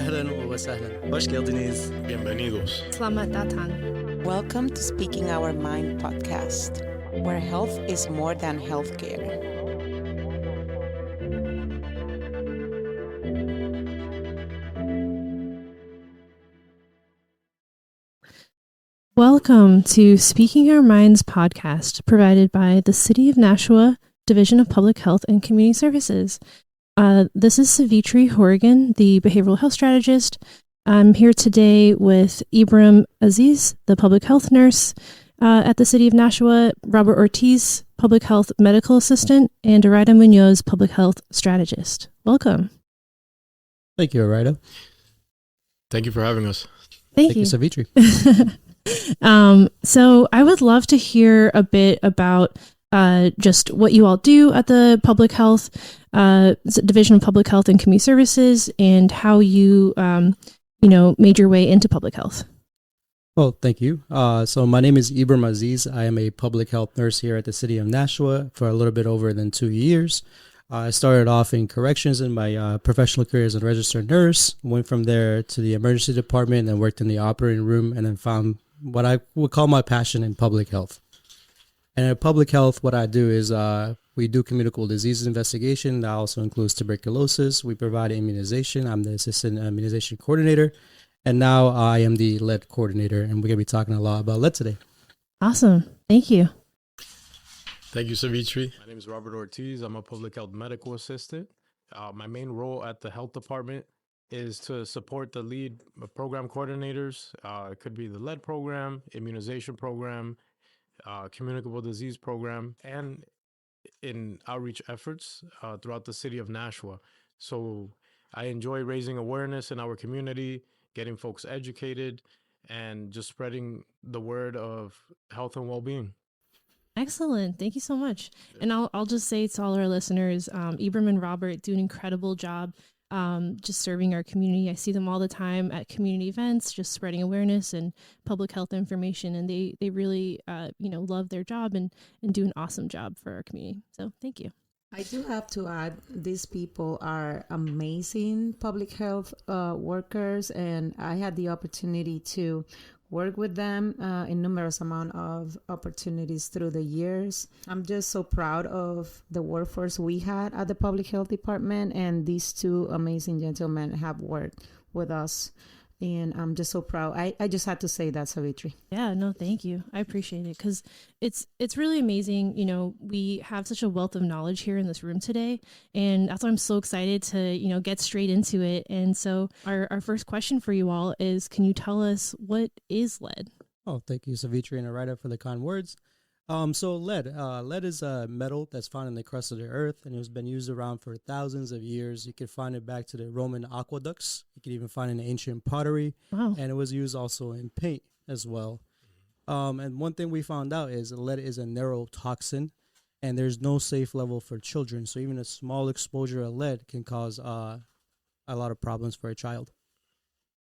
أهلا وسهلا. Hoş geldiniz. Bienvenidos. Selamat datang. Welcome to Speaking Our Mind podcast, where health is more than healthcare. Welcome to Speaking Our Minds podcast, provided by the City of Nashua Division of Public Health and Community Services. This is Savitri Horrigan, the behavioral health strategist. I'm here today with Ebram Aziz, the public health nurse at the City of Nashua, Robert Ortiz, public health medical assistant, and Araida Munoz, public health strategist. Welcome. Thank you, Araida. Thank you for having us. Thank you, Savitri. So I would love to hear a bit about just what you all do at the Public Health Division of Public Health and Community Services, and how you, made your way into public health. Well, thank you. So my name is Ebram Aziz. I am a public health nurse here at the City of Nashua for a little bit over than 2 years. I started off in corrections in my professional career as a registered nurse, went from there to the emergency department and worked in the operating room, and then found what I would call my passion in public health. And in public health, what I do is we do communicable diseases investigation. That also includes tuberculosis. We provide immunization. I'm the assistant immunization coordinator. And now I am the lead coordinator. And we're going to be talking a lot about lead today. Awesome. Thank you. Thank you, Savitri. My name is Robert Ortiz. I'm a public health medical assistant. My main role at the health department is to support the lead program coordinators. It could be the lead program, immunization program, communicable disease program, and in outreach efforts throughout the city of Nashua. So I enjoy raising awareness in our community, getting folks educated, and just spreading the word of health and well-being. Excellent. Thank you so much. And I'll just say to all our listeners, Ebram and Robert do an incredible job just serving our community. I see them all the time at community events, just spreading awareness and public health information. And they really, love their job and do an awesome job for our community. So thank you. I do have to add, these people are amazing public health workers, and I had the opportunity to work with them in numerous amount of opportunities through the years. I'm just so proud of the workforce we had at the public health department, and these two amazing gentlemen have worked with us. And I'm just so proud. I just had to say that, Savitri. Yeah, no, thank you. I appreciate it because it's really amazing. We have such a wealth of knowledge here in this room today. And that's why I'm so excited to, get straight into it. And so our first question for you all is, can you tell us what is lead? Oh, thank you, Savitri and Araida, for the kind words. So lead is a metal that's found in the crust of the earth, and it's been used around for thousands of years. You can find it back to the Roman aqueducts. You can even find it in ancient pottery. Wow. And it was used also in paint as well. And one thing we found out is lead is a neurotoxin, and there's no safe level for children. So even a small exposure of lead can cause a lot of problems for a child.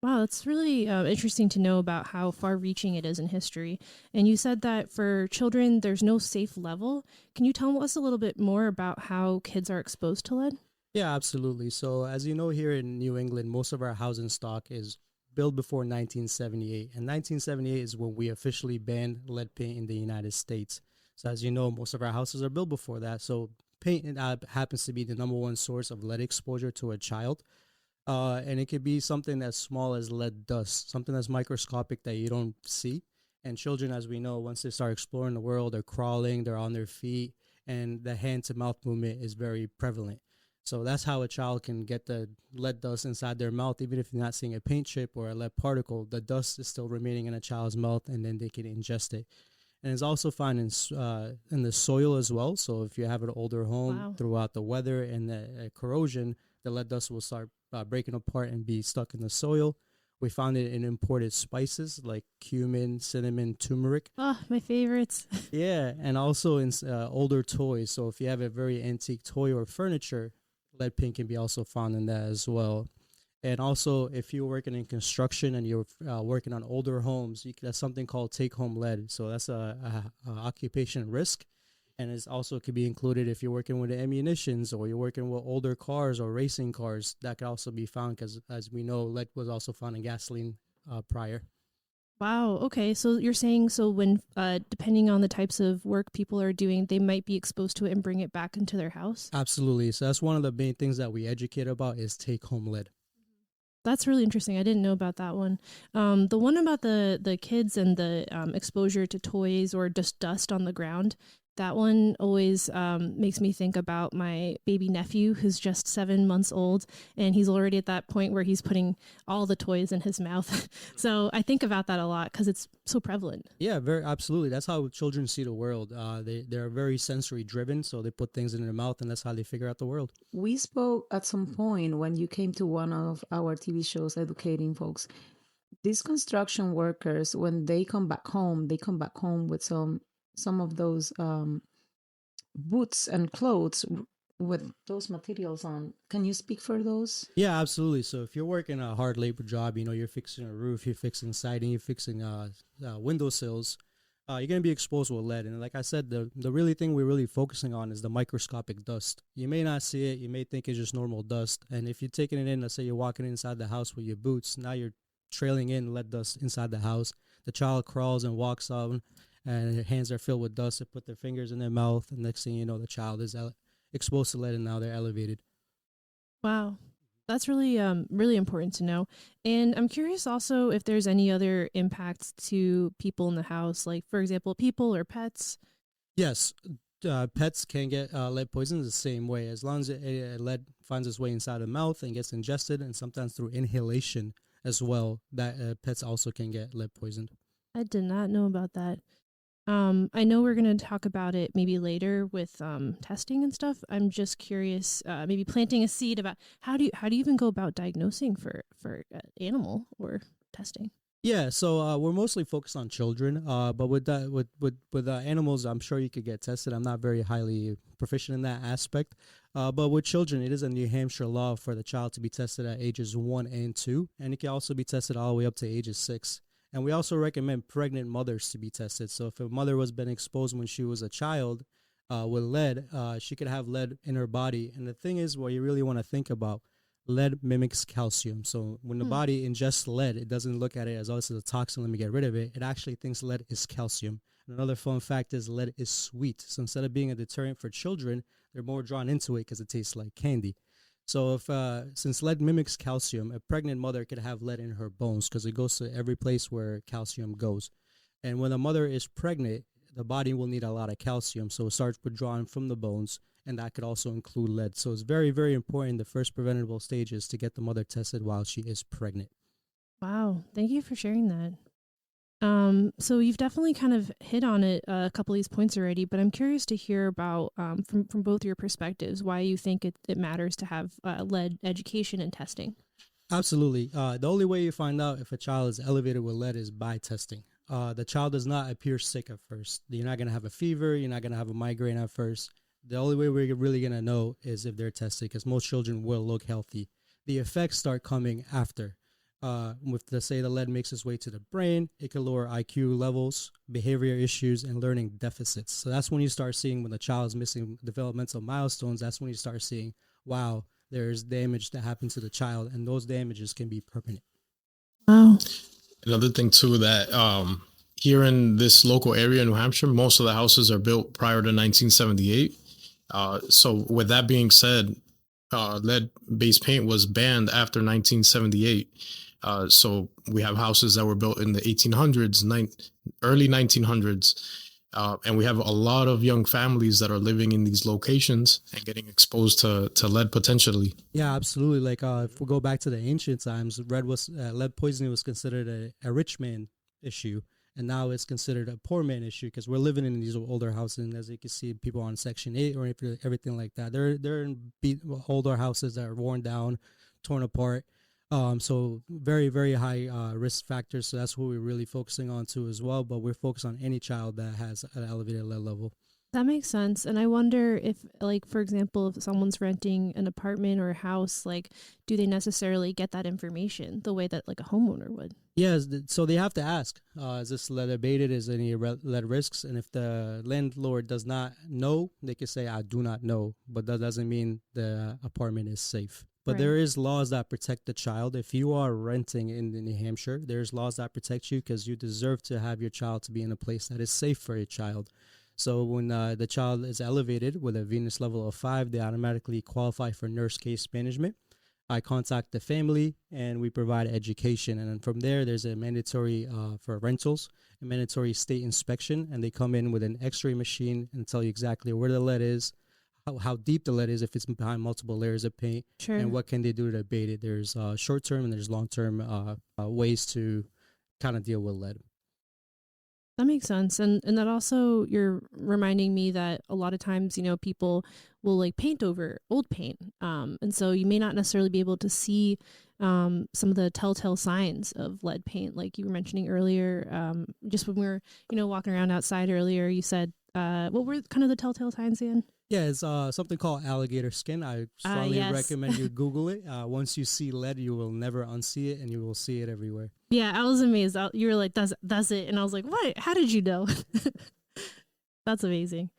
Wow, it's really interesting to know about how far-reaching it is in history. And you said that for children, there's no safe level. Can you tell us a little bit more about how kids are exposed to lead? Yeah, absolutely. So as you know, here in New England, most of our housing stock is built before 1978. And 1978 is when we officially banned lead paint in the United States. So as you know, most of our houses are built before that. So paint happens to be the number one source of lead exposure to a child. And it could be something as small as lead dust, something that's microscopic that you don't see. And children, as we know, once they start exploring the world, they're crawling, they're on their feet, and the hand-to-mouth movement is very prevalent. So that's how a child can get the lead dust inside their mouth. Even if you're not seeing a paint chip or a lead particle, the dust is still remaining in a child's mouth, and then they can ingest it. And it's also found in the soil as well. So if you have an older home, Wow. throughout the weather and the corrosion, the lead dust will start breaking apart and be stuck in the soil. We found it in imported spices like cumin, cinnamon, turmeric. Oh, my favorites. Yeah, and also in older toys. So if you have a very antique toy or furniture, lead paint can be also found in that as well. And also, if you're working in construction and you're working on older homes, that's something called take-home lead. So that's a occupation risk. And it's also could be included if you're working with ammunitions or you're working with older cars or racing cars. That could also be found because, as we know, lead was also found in gasoline prior. Wow. Okay. So you're saying when depending on the types of work people are doing, they might be exposed to it and bring it back into their house? Absolutely. So that's one of the main things that we educate about is take-home lead. That's really interesting. I didn't know about that one. The one about the kids and the exposure to toys or just dust on the ground, that one always makes me think about my baby nephew who's just 7 months old, and he's already at that point where he's putting all the toys in his mouth. So I think about that a lot because it's so prevalent. Yeah, very absolutely. That's how children see the world. They're very sensory driven, so they put things in their mouth, and that's how they figure out the world. We spoke at some point when you came to one of our TV shows educating folks. These construction workers, when they come back home with some of those boots and clothes with those materials on. Can you speak for those? Yeah, absolutely. So if you're working a hard labor job, you're fixing a roof, you're fixing siding, you're fixing windowsills, you're going to be exposed with lead. And like I said, the really thing we're really focusing on is the microscopic dust. You may not see it. You may think it's just normal dust. And if you're taking it in, let's say you're walking inside the house with your boots, now you're trailing in lead dust inside the house. The child crawls and walks on, and their hands are filled with dust. They put their fingers in their mouth, and next thing you know, the child is exposed to lead, and now they're elevated. Wow. That's really really important to know. And I'm curious also if there's any other impacts to people in the house, like, for example, people or pets. Yes, pets can get lead poison the same way. As long as lead finds its way inside the mouth and gets ingested, and sometimes through inhalation as well, that pets also can get lead poisoned. I did not know about that. I know we're going to talk about it maybe later with testing and stuff. I'm just curious, maybe planting a seed about how do you even go about diagnosing for animal or testing? Yeah, so we're mostly focused on children, but with animals, I'm sure you could get tested. I'm not very highly proficient in that aspect, but with children, it is a New Hampshire law for the child to be tested at ages 1 and 2, and it can also be tested all the way up to ages 6. And we also recommend pregnant mothers to be tested. So if a mother was been exposed when she was a child with lead, she could have lead in her body. And the thing is, what you really want to think about, lead mimics calcium. So when the body ingests lead, it doesn't look at it as, oh, this is a toxin, let me get rid of it. It actually thinks lead is calcium. And another fun fact is lead is sweet. So instead of being a deterrent for children, they're more drawn into it because it tastes like candy. So if since lead mimics calcium, a pregnant mother could have lead in her bones because it goes to every place where calcium goes. And when a mother is pregnant, the body will need a lot of calcium, so it starts withdrawing from the bones, and that could also include lead. So it's very, very important, the first preventable stage is to get the mother tested while she is pregnant. Wow, thank you for sharing that. So you've definitely kind of hit on it a couple of these points already, but I'm curious to hear about from both your perspectives why you think it matters to have lead education and testing. Absolutely. The only way you find out if a child is elevated with lead is by testing. The child does not appear sick at first. You're not going to have a fever. You're not going to have a migraine at first. The only way we're really going to know is if they're tested, because most children will look healthy. The effects start coming after. With, let's say, the lead makes its way to the brain, it can lower IQ levels, behavior issues, and learning deficits. So that's when you start seeing when the child is missing developmental milestones. That's when you start seeing, wow, there's damage that happened to the child, and those damages can be permanent. Wow. Another thing too, that here in this local area in New Hampshire, most of the houses are built prior to 1978. So with that being said, lead-based paint was banned after 1978. So we have houses that were built in the 1800s, early 1900s. And we have a lot of young families that are living in these locations and getting exposed to lead potentially. Yeah, absolutely. Like if we go back to the ancient times, lead poisoning was considered a rich man issue. And now it's considered a poor man issue because we're living in these older houses. And as you can see, people on Section 8 or everything like that, they're in older houses that are worn down, torn apart. So very, very high risk factors. So that's what we're really focusing on too as well. But we're focused on any child that has an elevated lead level. That makes sense. And I wonder if, like, for example, if someone's renting an apartment or a house, like, do they necessarily get that information the way that, like, a homeowner would? Yes, so they have to ask, is this lead abated? Is any lead risks? And if the landlord does not know, they can say, I do not know. But that doesn't mean the apartment is safe. But Right. there is laws that protect the child. If you are renting in New Hampshire, there's laws that protect you because you deserve to have your child to be in a place that is safe for your child. So when the child is elevated with a Venus level of 5, they automatically qualify for nurse case management. I contact the family and we provide education. And then from there, there's a mandatory for rentals, a mandatory state inspection. And they come in with an x-ray machine and tell you exactly where the lead is, how deep the lead is, if it's behind multiple layers of paint, Sure. and what can they do to abate it. There's short-term and there's long-term ways to kind of deal with lead. That makes sense. And that also, you're reminding me that a lot of times, you know, people will like paint over old paint. And so you may not necessarily be able to see some of the telltale signs of lead paint, like you were mentioning earlier. Just when we were, you know, walking around outside earlier, you said, what were kind of the telltale signs again? Yeah, it's something called alligator skin. I strongly yes. recommend you Google it. Once you see lead, you will never unsee it, and you will see it everywhere. Yeah, I was amazed. You were like, that's it. And I was like, what? How did you know? That's amazing.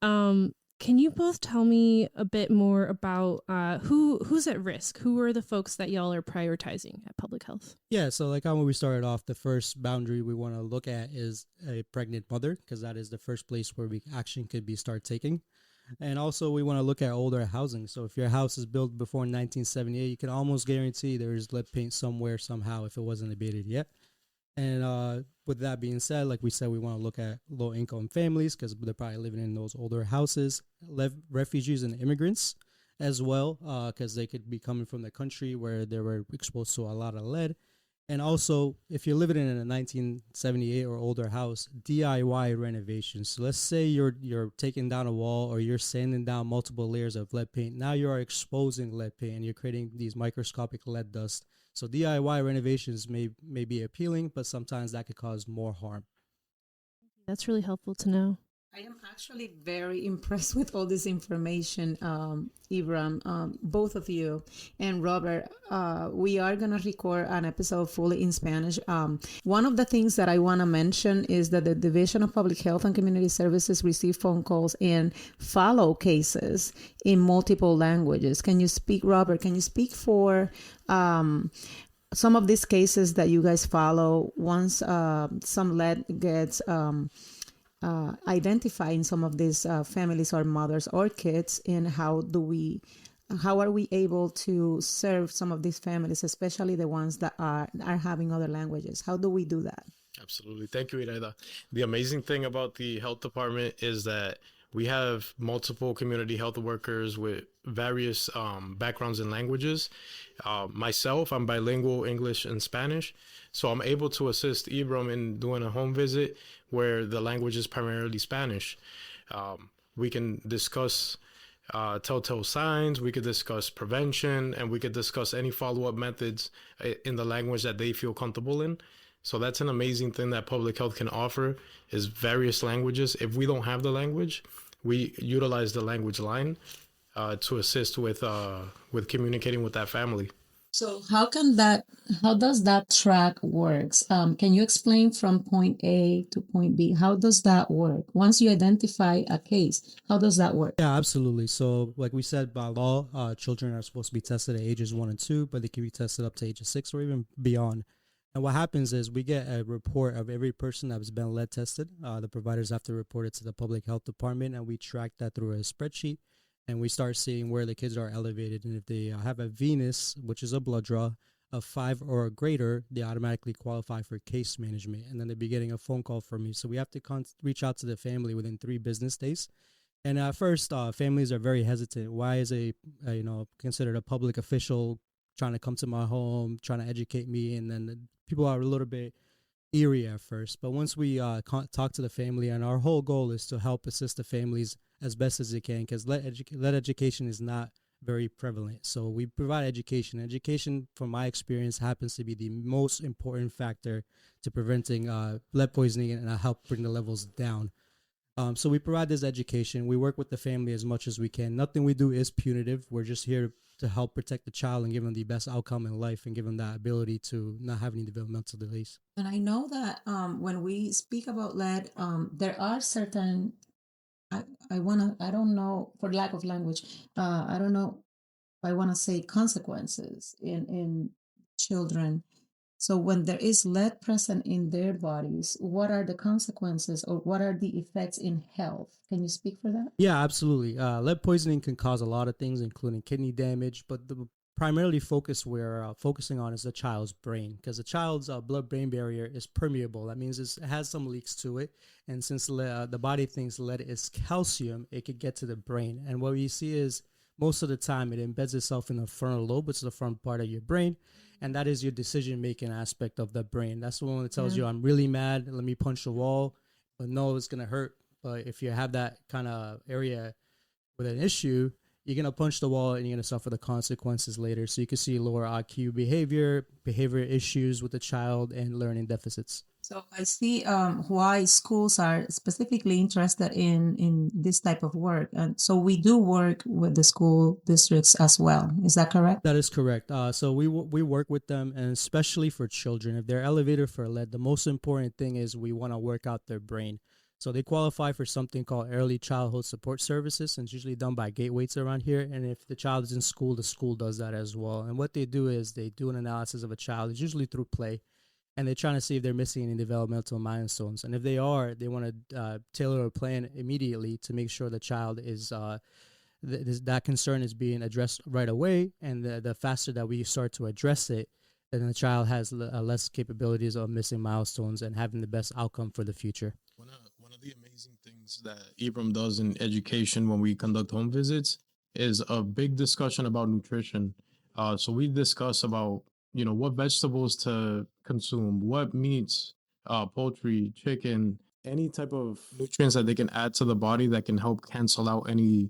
Can you both tell me a bit more about who's at risk? Who are the folks that y'all are prioritizing at Public Health? Yeah, so like when we started off, the first boundary we want to look at is a pregnant mother, because that is the first place where action could be start taking. And also we want to look at older housing. So if your house is built before 1978, you can almost guarantee there is lead paint somewhere, somehow, if it wasn't abated yet. And with that being said, like we said, we want to look at low-income families because they're probably living in those older houses, refugees and immigrants as well, because they could be coming from the country where they were exposed to a lot of lead. And also, if you're living in a 1978 or older house, DIY renovations. So let's say you're taking down a wall or you're sanding down multiple layers of lead paint. Now you are exposing lead paint and you're creating these microscopic lead dust. So DIY renovations may be appealing, but sometimes that could cause more harm. That's really helpful to know. I am actually very impressed with all this information, Ebram, both of you, and Robert. We are going to record an episode fully in Spanish. One of the things that I want to mention is that the Division of Public Health and Community Services receive phone calls and follow cases in multiple languages. Can you speak, Robert? Can you speak for some of these cases that you guys follow once some lead gets identifying some of these families or mothers or kids, and how are we able to serve some of these families, especially the ones that are having other languages? How do we do that? Absolutely. Thank you, Iraida. The amazing thing about the health department is that we have multiple community health workers with various backgrounds and languages. Myself, I'm bilingual, English and Spanish. So I'm able to assist Ebram in doing a home visit where the language is primarily Spanish. We can discuss telltale signs, we could discuss prevention, and we could discuss any follow-up methods in the language that they feel comfortable in. So that's an amazing thing that public health can offer, is various languages. If we don't have the language, we utilize the language line to assist with communicating with that family. So how does that track works? Can you explain from point A to point B? How does that work? Once you identify a case, how does that work? Yeah, absolutely. So like we said, by law, children are supposed to be tested at ages 1 and 2, but they can be tested up to ages 6 or even beyond. And what happens is we get a report of every person that has been lead tested. The providers have to report it to the public health department, and we track that through a spreadsheet. And we start seeing where the kids are elevated. And if they have a Venus, which is a blood draw, of 5 or greater, they automatically qualify for case management. And then they'll be getting a phone call from me. So we have to reach out to the family within 3 business days. And at first, families are very hesitant. Why is considered a public official trying to come to my home, trying to educate me? And then people are a little bit eerie at first. But once we talk to the family, and our whole goal is to help assist the families as best as they can, because lead education is not very prevalent. So we provide education. Education, from my experience, happens to be the most important factor to preventing lead poisoning and help bring the levels down. So we provide this education. We work with the family as much as we can. Nothing we do is punitive. We're just here to help protect the child and give them the best outcome in life and give them that ability to not have any developmental delays. And I know that when we speak about lead, there are certain, I don't know, for lack of language, I don't know, I want to say consequences in children. So when there is lead present in their bodies, what are the consequences or what are the effects in health? Can you speak for that? Yeah, absolutely. Lead poisoning can cause a lot of things, including kidney damage, but the primarily focus we're focusing on is the child's brain, because the child's blood-brain barrier is permeable. That means it has some leaks to it, and since the body thinks lead is calcium, it could get to the brain. And what we see is most of the time it embeds itself in the frontal lobe, which is the front part of your brain, and that is your decision-making aspect of the brain. That's the one that tells you, I'm really mad, let me punch the wall, but no, it's going to hurt. But if you have that kind of area with an issue, you're going to punch the wall and you're going to suffer the consequences later. So you can see lower IQ behavior issues with the child, and learning deficits. So I see why schools are specifically interested in this type of work. And so we do work with the school districts as well. Is that correct? That is correct. So we work with them, and especially for children. If they're elevated for lead, the most important thing is we want to work out their brain. So they qualify for something called early childhood support services, and it's usually done by gateways around here. And if the child is in school, the school does that as well. And what they do is they do an analysis of a child. It's usually through play, and they're trying to see if they're missing any developmental milestones. And if they are, they want to tailor a plan immediately to make sure the child is that concern is being addressed right away. And the faster that we start to address it, then the child has less capabilities of missing milestones and having the best outcome for the future. One of the amazing things that Ebram does in education when we conduct home visits is a big discussion about nutrition. So we discuss about, what vegetables to consume, what meats, poultry, chicken, any type of nutrients that they can add to the body that can help cancel out any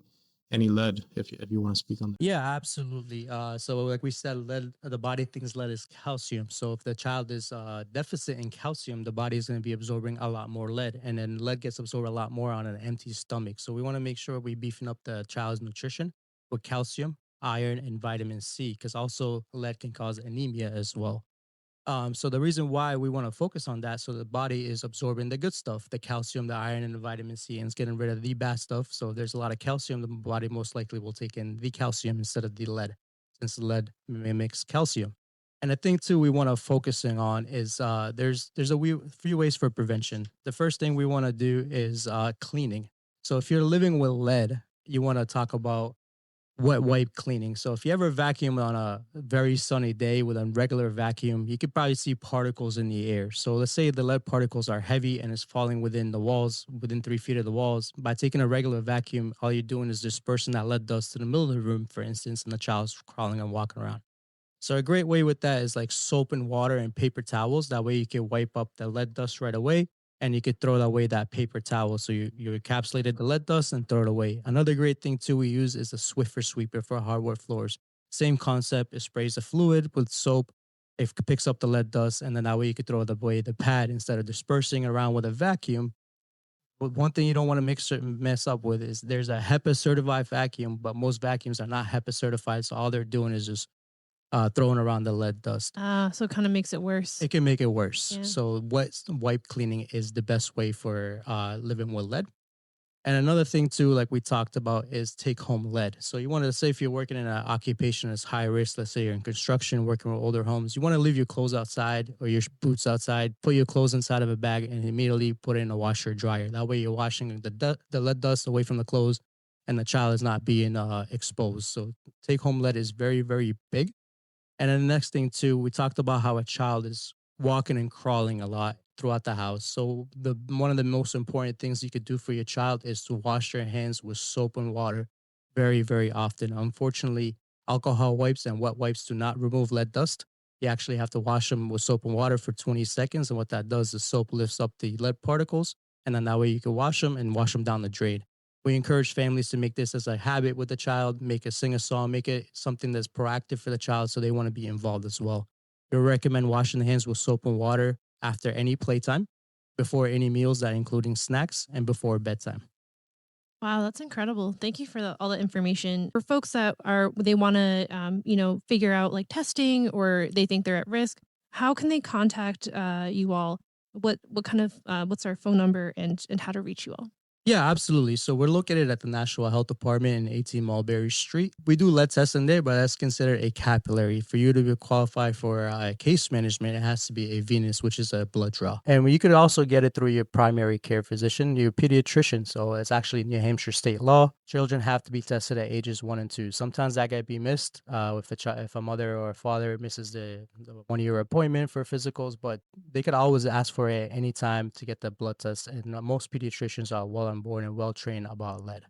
lead, if you want to speak on that. Yeah, absolutely. So like we said, lead, the body thinks lead is calcium. So if the child is deficit in calcium, the body is going to be absorbing a lot more lead, and then lead gets absorbed a lot more on an empty stomach. So we want to make sure we beefing up the child's nutrition with calcium, iron, and vitamin C, because also lead can cause anemia as well. So the reason why we want to focus on that, so the body is absorbing the good stuff, the calcium, the iron, and the vitamin C, and it's getting rid of the bad stuff. So if there's a lot of calcium, the body most likely will take in the calcium instead of the lead, since the lead mimics calcium. And the thing too we want to focusing on is there's a few ways for prevention. The first thing we want to do is cleaning. So if you're living with lead, you want to talk about wet wipe cleaning. So if you ever vacuum on a very sunny day with a regular vacuum, you could probably see particles in the air. So let's say the lead particles are heavy and it's falling within the walls, within 3 feet of the walls. By taking a regular vacuum, all you're doing is dispersing that lead dust to the middle of the room, for instance, and the child's crawling and walking around. So a great way with that is like soap and water and paper towels. That way you can wipe up the lead dust right away, and you could throw away that paper towel. So you encapsulated the lead dust and throw it away. Another great thing too we use is a Swiffer sweeper for hardwood floors. Same concept. It sprays the fluid with soap. It picks up the lead dust, and then that way you could throw away the pad instead of dispersing around with a vacuum. But one thing you don't want to mess up with is there's a HEPA certified vacuum, but most vacuums are not HEPA certified. So all they're doing is just throwing around the lead dust. So it kind of makes it worse. It can make it worse. Yeah. So wipe cleaning is the best way for living with lead. And another thing too, like we talked about, is take home lead. So you want to say if you're working in an occupation that's high risk, let's say you're in construction, working with older homes, you want to leave your clothes outside or your boots outside, put your clothes inside of a bag and immediately put it in a washer or dryer. That way you're washing the lead dust away from the clothes and the child is not being exposed. So take home lead is very, very big. And then the next thing too, we talked about how a child is walking and crawling a lot throughout the house. So one of the most important things you could do for your child is to wash your hands with soap and water very, very often. Unfortunately, alcohol wipes and wet wipes do not remove lead dust. You actually have to wash them with soap and water for 20 seconds. And what that does is soap lifts up the lead particles. And then that way you can wash them down the drain. We encourage families to make this as a habit with the child, make it sing a song, make it something that's proactive for the child so they want to be involved as well. We recommend washing the hands with soap and water after any playtime. before any meals, that including snacks, and before bedtime. Wow, that's incredible. Thank you for all the information. For folks that they want to, figure out like testing or they think they're at risk, how can they contact you all? What kind of, what's our phone number and how to reach you all? Yeah, absolutely. So we're located at the Nashua Health Department in 18 Mulberry Street. We do lead tests in there, but that's considered a capillary. For you to be qualified for case management, it has to be a venous, which is a blood draw. And you could also get it through your primary care physician, your pediatrician. So it's actually New Hampshire state law. Children have to be tested at ages 1 and 2. Sometimes that can be missed if a mother or a father misses the 1-year appointment for physicals, but they could always ask for it at any time to get the blood test. And most pediatricians are well on board and well trained about lead.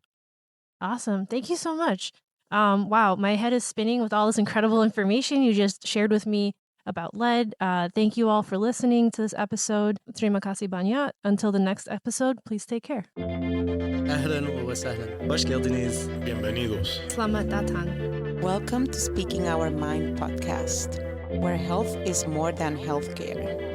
Awesome. Thank you so much. Wow, my head is spinning with all this incredible information you just shared with me about lead. Thank you all for listening to this episode. Terima kasih banyak. Until the next episode, please take care. أهلاً وسهلاً. Hoş geldiniz. Bienvenidos. Selamat datang. Welcome to Speaking Our Mind podcast, where health is more than healthcare.